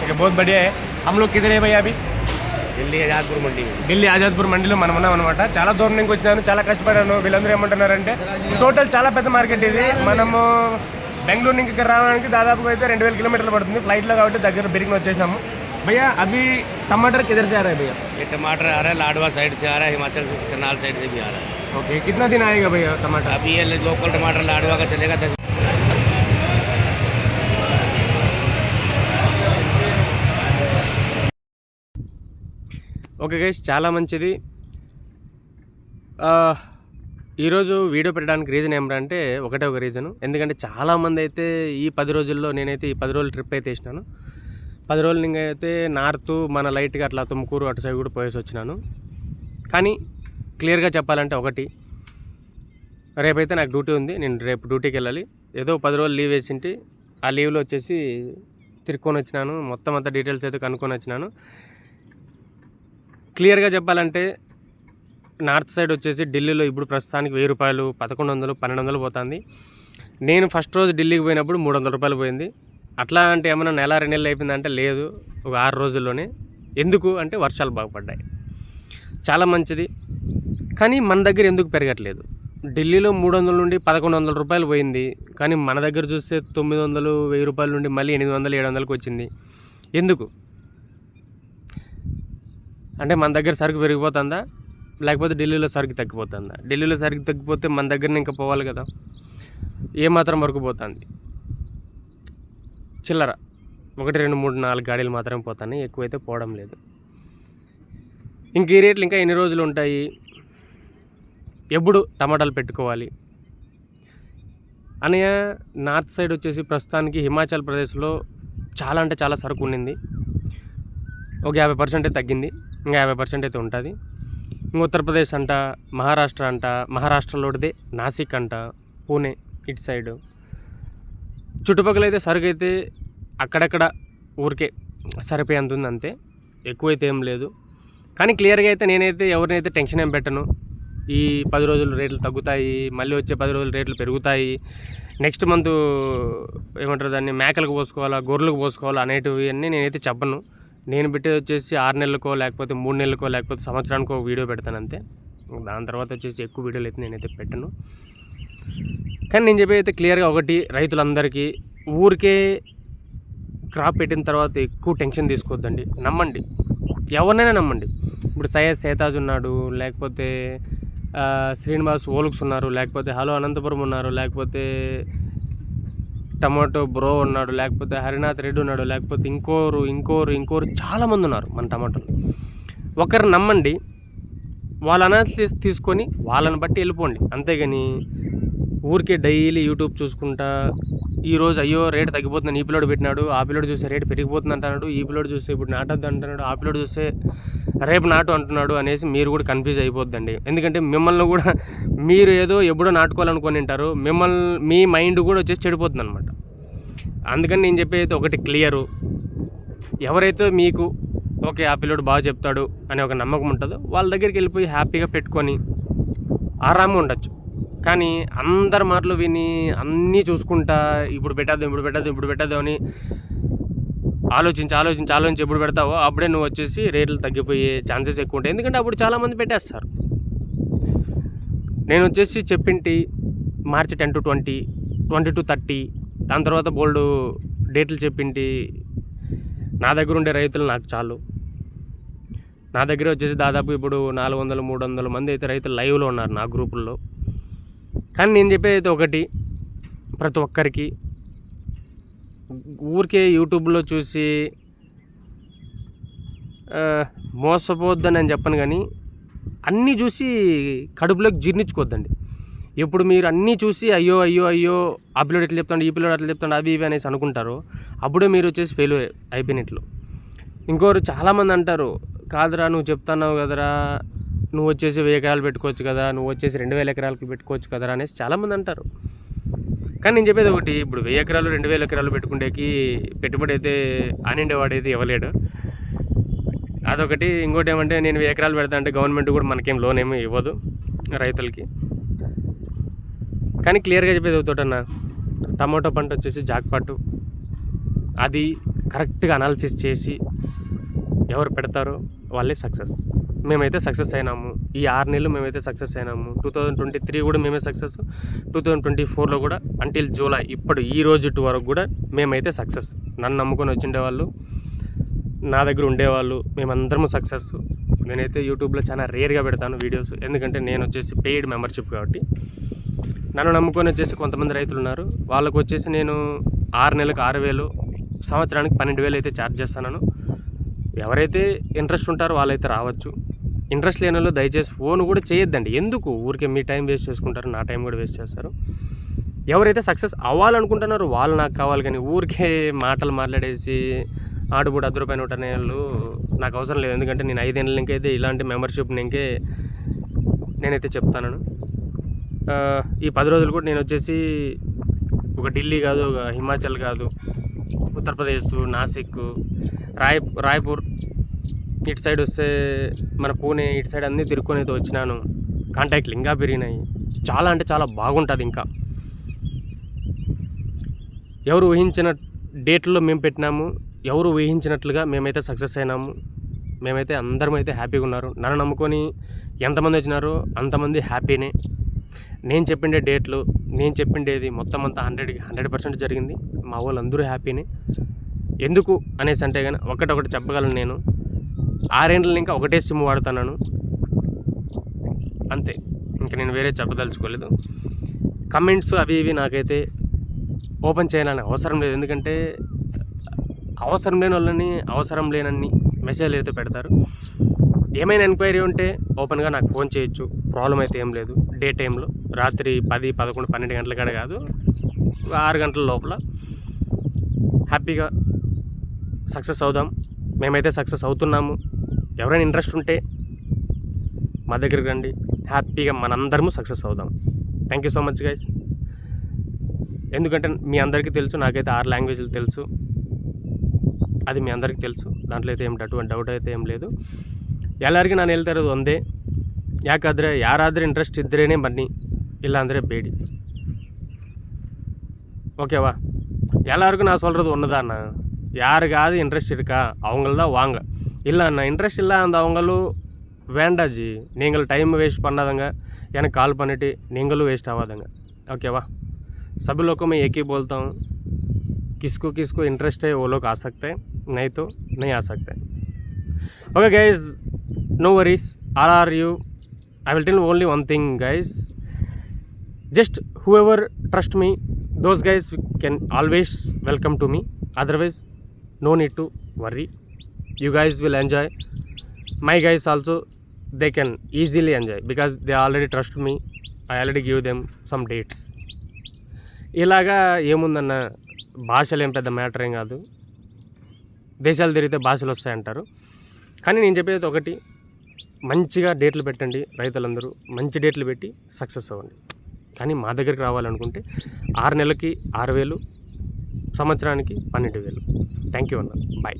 Okay बहुत बढ़िया है हम लोग किधर है भैया अभी ఢిల్లీ ఆజాద్పూర్ మండి ఢిల్లీ ఆజాద్పూర్ మండీలో మనం ఉన్నాం అనమాట. చాలా దూరం నుంచి వచ్చాను, చాలా కష్టపడాను. వీళ్ళందరూ ఏమంటున్నారంటే టోటల్ చాలా పెద్ద మార్కెట్ ఇది. మనము బెంగళూరు నుంచి ఇక్కడ రావడానికి దాదాపుగా అయితే 2000 కిలోमीटर పడుతుంది ఫ్లైట్లో కాబట్టి దగ్గర బిరిగిన వచ్చేసినాము. भैया अभी टमाटर किधर से आ रहा है भैया? ये टमाटर आ रहा है लाडवा साइड से आ रहा है, हिमाचल से करनाल साइड से भी आ रहा है. ओके कितना दिन आएगा भैया टमाटर? अभी ये लोकल टमाटर लाडवा का चलेगा 10. ఓకే గైస్, చాలా మంచిది. ఈరోజు వీడియో పెట్టడానికి రీజన్ ఏమిటంటే ఒకటే ఒక రీజను. ఎందుకంటే చాలామంది అయితే ఈ 10 రోజుల్లో నేనైతే ఈ 10 రోజులు ట్రిప్ అయితే వేసినాను. 10 రోజులు ఇంకా అయితే నార్త్ మన లైట్గా అట్లా తుమ్కూరు అటు సైడ్ కూడా పోయేసి వచ్చినాను. కానీ క్లియర్గా చెప్పాలంటే ఒకటి, రేపైతే నాకు డ్యూటీ ఉంది. నేను రేపు డ్యూటీకి వెళ్ళాలి. ఏదో 10 రోజులు లీవ్ వేసింటి, ఆ లీవ్లో వచ్చేసి తిరుక్కొని వచ్చినాను. మొత్తం అంతా డీటెయిల్స్ అయితే కనుక్కొని వచ్చినాను. క్లియర్గా చెప్పాలంటే నార్త్ సైడ్ వచ్చేసి ఢిల్లీలో ఇప్పుడు ప్రస్తుతానికి 1000 రూపాయలు, 1100, 1200 పోతుంది. నేను ఫస్ట్ రోజు ఢిల్లీకి పోయినప్పుడు 300 రూపాయలు పోయింది. అట్లా అంటే ఏమైనా నెల 2 నెలలు అయిపోయిందంటే లేదు, ఒక 6 రోజుల్లోనే. ఎందుకు అంటే వర్షాలు బాగుపడ్డాయి, చాలా మంచిది. కానీ మన దగ్గర ఎందుకు పెరగట్లేదు? ఢిల్లీలో 300 నుండి 1100 రూపాయలు పోయింది, కానీ మన దగ్గర చూస్తే 900, 1000 రూపాయల నుండి మళ్ళీ 800, 700కి వచ్చింది. ఎందుకు అంటే మన దగ్గర సరుకు పెరిగిపోతుందా, లేకపోతే ఢిల్లీలో సరుకు తగ్గిపోతుందా? ఢిల్లీలో సరుకు తగ్గిపోతే మన దగ్గర ఇంకా పోవాలి కదా. ఏమాత్రం వరకు పోతుంది? చిల్లర 1, 2, 3, 4 గాడీలు మాత్రమే పోతున్నాయి, ఎక్కువైతే పోవడం లేదు. ఇంక ఈ రేట్లు ఇంకా ఎన్ని రోజులు ఉంటాయి? ఎప్పుడు టమాటాలు పెట్టుకోవాలి? అనయ్య నార్త్ సైడ్ వచ్చేసి ప్రస్తుతానికి హిమాచల్ ప్రదేశ్లో చాలా అంటే చాలా సరుకు ఉండింది. ఒక 50% అయితే తగ్గింది, ఇంకా 50% అయితే ఉంటుంది. ఇంక ఉత్తరప్రదేశ్ అంట, మహారాష్ట్ర అంట, మహారాష్ట్రలోదే నాసిక్ అంట, పూణే ఇటు సైడు చుట్టుపక్కల అయితే సరుకు అయితే అక్కడక్కడ ఊరికే సరిపోయేంత ఉంది, అంతే, ఎక్కువైతే ఏం లేదు. కానీ క్లియర్గా అయితే నేనైతే ఎవరినైతే టెన్షన్ ఏం పెట్టను. ఈ 10 రోజులు రేట్లు తగ్గుతాయి, మళ్ళీ వచ్చే 10 రోజులు రేట్లు పెరుగుతాయి, నెక్స్ట్ మంత్ ఏమంటారు దాన్ని మేకలకు పోసుకోవాలా, గొర్రెలకు పోసుకోవాలా అనేటివి అన్నీ నేనైతే చెప్పను. నేను పెట్టేది వచ్చేసి 6 నెలలకో, లేకపోతే 3 నెలలకో, లేకపోతే సంవత్సరానికో వీడియో పెడతాను అంతే. దాని తర్వాత వచ్చేసి ఎక్కువ వీడియోలు అయితే నేనైతే పెట్టను. కానీ నేను చెప్పేది అయితే క్లియర్గా ఒకటి, రైతులందరికీ ఊరికే క్రాప్ పెట్టిన తర్వాత ఎక్కువ టెన్షన్ తీసుకోవద్దండి. నమ్మండి, ఎవరినైనా నమ్మండి. ఇప్పుడు సయ్యద్ సేతాజ్ ఉన్నాడు, లేకపోతే శ్రీనివాస్ ఓలుక్స్ ఉన్నారు, లేకపోతే హలో అనంతపురం ఉన్నారు, లేకపోతే టమాటో బ్రో ఉన్నాడు, లేకపోతే హరినాథ్ రెడ్డి ఉన్నాడు, లేకపోతే ఇంకోరు చాలామంది ఉన్నారు మన టమాటోలు. ఒకరు నమ్మండి, వాళ్ళ అనాలిసిస్ తీసుకొని వాళ్ళని బట్టి వెళ్ళిపోండి. అంతేగాని ఊరికే డైలీ యూట్యూబ్ చూసుకుంటా ఈరోజు అయ్యో రేటు తగ్గిపోతుందని ఈ పిల్లోడు పెట్టినాడు, ఆ పిల్లోడు చూస్తే రేటు పెరిగిపోతుంది అంటున్నాడు, ఈ పిల్లోడు చూస్తే ఇప్పుడు నాటద్దు అంటున్నాడు, ఆ పిల్లోడు చూస్తే రేపు నాటు అంటున్నాడు అనేసి మీరు కూడా కన్ఫ్యూజ్ అయిపోద్దండి. ఎందుకంటే మిమ్మల్ని కూడా మీరు ఏదో ఎప్పుడో నాటుకోవాలనుకొని ఉంటారు, మీ మైండ్ కూడా వచ్చేసి చెడిపోతుంది అనమాట. అందుకని నేను చెప్పేది ఒకటి క్లియరు, ఎవరైతే మీకు ఓకే ఆ పిల్లోడు బాగా చెప్తాడు అనే ఒక నమ్మకం ఉంటుందో వాళ్ళ దగ్గరికి వెళ్ళిపోయి హ్యాపీగా పెట్టుకొని ఆరాంగా ఉండొచ్చు. కానీ అందరి మాటలు విని అన్నీ చూసుకుంటా ఇప్పుడు పెట్టేద్దాం అని ఆలోచించి ఎప్పుడు పెడతావో అప్పుడే నువ్వు వచ్చేసి రేట్లు తగ్గిపోయే ఛాన్సెస్ ఎక్కువ ఉంటాయి. ఎందుకంటే అప్పుడు చాలామంది పెట్టేస్తారు. నేను వచ్చేసి చెప్పింటి మార్చి 10 to 20, 20 to 30, దాని తర్వాత బోల్డ్ డేట్లు చెప్పింటి. నా దగ్గర ఉండే రైతులు నాకు చాలు. నా దగ్గర వచ్చేసి దాదాపు ఇప్పుడు 400, 300 మంది అయితే రైతులు లైవ్లో ఉన్నారు నా గ్రూపుల్లో. కానీ నేను చెప్పేది అయితే ఒకటి, ప్రతి ఒక్కరికి ఊరికే యూట్యూబ్లో చూసి మోసపోద్దని నేను చెప్పను, కానీ అన్నీ చూసి కడుపులోకి జీర్ణించుకోవద్దండి. ఎప్పుడు మీరు అన్నీ చూసి అయ్యో ఆ పిల్లోడు ఎట్లా చెప్తాడు, ఈ పిల్లోడు అట్లా చెప్తాడు, అవి అనేసి అనుకుంటారు, అప్పుడే మీరు వచ్చేసి ఫెయిల్ అయిపోయినట్లు. ఇంకోరు చాలామంది అంటారు, కాదురా నువ్వు చెప్తున్నావు కదరా, నువ్వు వచ్చేసి 1000 ఎకరాలు పెట్టుకోవచ్చు కదా, నువ్వు వచ్చేసి 2000 ఎకరాలకు పెట్టుకోవచ్చు కదరా అనేసి చాలామంది అంటారు. కానీ నేను చెప్పేది ఒకటి, ఇప్పుడు 1000 ఎకరాలు 2000 ఎకరాలు పెట్టుకుంటేకి పెట్టుబడి అయితే ఆనిండేవాడైతే ఇవ్వలేడు, అదొకటి. ఇంకోటి ఏమంటే నేను 1000 ఎకరాలు పెడతా అంటే గవర్నమెంట్ కూడా మనకేం లోన్ ఏమీ ఇవ్వదు రైతులకి. కానీ క్లియర్గా చెప్పేది అవుతాడన్న, టమాటో పంట వచ్చేసి జాక్పాటు, అది కరెక్ట్గా అనాలిసిస్ చేసి ఎవరు పెడతారో వాళ్ళే సక్సెస్. మేమైతే సక్సెస్ అయినాము. ఈ 6 నెలలు మేమైతే సక్సెస్ అయినాము. 2023 కూడా మేమే సక్సెస్. 2024లో కూడా అంటిల్ జూలై ఇప్పుడు ఈ రోజు వరకు కూడా మేమైతే సక్సెస్. నన్ను నమ్ముకొని వచ్చిండే వాళ్ళు, నా దగ్గర ఉండేవాళ్ళు, మేమందరము సక్సెస్. నేనైతే యూట్యూబ్లో చాలా రేర్గా పెడతాను వీడియోస్, ఎందుకంటే నేను వచ్చేసి పెయిడ్ మెంబర్షిప్ కాబట్టి. నన్ను నమ్ముకొని వచ్చేసి కొంతమంది రైతులు ఉన్నారు. వాళ్ళకు వచ్చేసి నేను 6 నెలలకు 6,000, సంవత్సరానికి 12,000 అయితే ఛార్జ్ చేస్తాను. ఎవరైతే ఇంట్రెస్ట్ ఉంటారో వాళ్ళైతే రావచ్చు. ఇంట్రెస్ట్ లేని వాళ్ళు దయచేసి ఫోన్ కూడా చేయొద్దండి. ఎందుకు ఊరికే మీ టైం వేస్ట్ చేసుకుంటారు, నా టైం కూడా వేస్ట్ చేస్తారు. ఎవరైతే సక్సెస్ అవ్వాలనుకుంటున్నారో వాళ్ళు నాకు కావాలి, కానీ ఊరికే మాటలు మాట్లాడేసి ఆడుబూడు 10 రూపాయలు ఉంటున్న వాళ్ళు నాకు అవసరం లేదు. ఎందుకంటే నేను 5 ఏళ్ళ ఇంకైతే ఇలాంటి మెంబర్షిప్ నేనైతే చెప్తాను. ఈ 10 రోజులు కూడా నేను వచ్చేసి ఒక ఢిల్లీ కాదు, ఒక హిమాచల్ కాదు, ఉత్తరప్రదేశ్, నాసిక్, రాయ్పూర్ ఇటు సైడ్ వస్తే మన పూణే ఇటు సైడ్ అన్నీ తిరుక్కొని అయితే వచ్చినాను. కాంటాక్ట్లు ఇంకా పెరిగినాయి. చాలా అంటే చాలా బాగుంటుంది. ఇంకా ఎవరు ఊహించిన డేట్లో మేము పెట్టినాము, ఎవరు ఊహించినట్లుగా మేమైతే సక్సెస్ అయినాము. మేమైతే అందరం అయితే హ్యాపీగా ఉన్నారు. నన్ను నమ్ముకొని ఎంతమంది వచ్చినారో అంతమంది హ్యాపీనే. నేను చెప్పిండే డేట్లు, నేను చెప్పిండేది మొత్తం అంతా 100% జరిగింది. మా వాళ్ళు అందరూ హ్యాపీనే. ఎందుకు అనేసి అంటే కానీ ఒకటి చెప్పగలను. నేను 6 ఏళ్ళని ఇంకా ఒకటే సిమ్ వాడుతున్నాను అంతే. ఇంకా నేను వేరే చెప్పదలుచుకోలేదు. కమెంట్స్ అవి ఇవి నాకైతే ఓపెన్ చేయాలని అవసరం లేదు. ఎందుకంటే అవసరం లేని వాళ్ళని అవసరం లేనన్ని మెసేజ్లు అయితే పెడతారు. ఏమైనా ఎంక్వైరీ ఉంటే ఓపెన్గా నాకు ఫోన్ చేయొచ్చు, ప్రాబ్లం అయితే ఏం లేదు. డే టైంలో రాత్రి 10, 11, 12 గంటల కాడ కాదు, 6 గంటల లోపల హ్యాపీగా సక్సెస్ అవుదాం. మేమైతే సక్సెస్ అవుతున్నాము. ఎవరైనా ఇంట్రెస్ట్ ఉంటే మా దగ్గరికి రండి, హ్యాపీగా మనందరము సక్సెస్ అవుదాం. Thank you so much guys. ఎందుకంటే మీ అందరికీ తెలుసు, నాకైతే 6 లాంగ్వేజ్లు తెలుసు. ಅದು మీ అందరికీ తెలుసు. దాంట్లో అయితే ಡೌಟ್ అయితే ಏಂ లేదు. ಎಲ್ಲರಿಗೂ ನಾನು ಹೇಳ್ತಾ ಇರೋದು ಒಂದೇ, ಯಾಕಂದರೆ ಯಾರಾದರೂ ಇಂಟ್ರೆಸ್ಟ್ ಇದ್ರೇ ಬನ್ನಿ, ಇಲ್ಲಾಂದರೆ ಬೇಡಿ. ஓகேவா? எல்லாருக்கும் நான் சொல்கிறது ஒன்று தான். யாருக்காவது இன்ட்ரெஸ்ட் இருக்கா அவங்களதான் வாங்க. இல்லை அண்ணா இன்ட்ரெஸ்ட் இல்லை அந்த அவங்களும் வேண்டாம் ஜி, நீங்கள் டைம் வேஸ்ட் பண்ணாதங்க, எனக்கு கால் பண்ணிவிட்டு நீங்களும் வேஸ்ட் ஆகாதங்க. ओकेवा? सभी लोगों को मैं एक ही बोलता हूँ, किसको इंटरेस्ट है वो लोग आ सकते हैं, नहीं तो नहीं आ सकते. Okay guys, no worries, are are you, I will tell only one thing guys, just whoever trust me, those guys can always welcome to me, otherwise no need to worry. You guys will enjoy. My guys also, they can easily enjoy because they already trust me. I already give them some dates. ఇలాగా ఏముందన్న, భాషలు ఏం పెద్ద matter ఏం కాదు. దేశాలు తిరిగితే భాషలు వస్తాయంటారు. కానీ నేను చెప్పేది ఒకటి, మంచిగా డేట్లు పెట్టండి. రైతులందరూ మంచి డేట్లు పెట్టి సక్సెస్ అవ్వండి. కానీ మా దగ్గరికి రావాలనుకుంటే 6 నెలలకి 6,000, సంవత్సరానికి 12,000. థ్యాంక్ యూ అన్న, బాయ్.